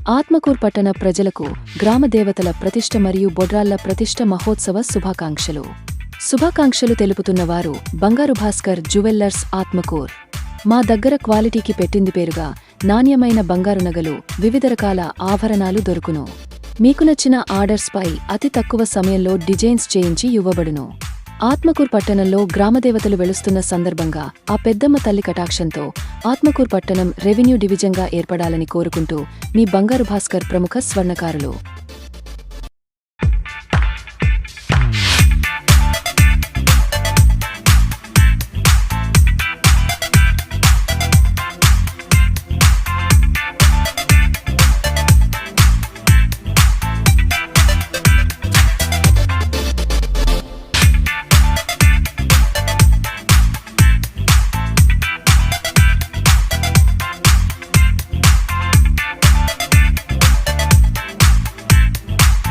ఆత్మకూర్ పట్టణ ప్రజలకు గ్రామదేవతల ప్రతిష్ఠ మరియు బొడ్రాళ్ల ప్రతిష్ఠ మహోత్సవ శుభాకాంక్షలు తెలుపుతున్నవారు బంగారు భాస్కర్ జ్యువెల్లర్స్ ఆత్మకూర్. మా దగ్గర క్వాలిటీకి పెట్టింది పేరుగా నాణ్యమైన బంగారు నగలు, వివిధ రకాల ఆభరణాలు దొరుకును. మీకు నచ్చిన ఆర్డర్స్పై అతి తక్కువ సమయంలో డిజైన్స్ చేయించి ఇవ్వబడును. ఆత్మకూర్ పట్టణంలో గ్రామదేవతలు వెలుస్తున్న సందర్భంగా ఆ పెద్దమ్మ తల్లి కటాక్షంతో ఆత్మకూర్ పట్టణం రెవెన్యూ డివిజన్గా ఏర్పడాలని కోరుకుంటూ మీ బంగారు భాస్కర్ ప్రముఖ స్వర్ణకారులు.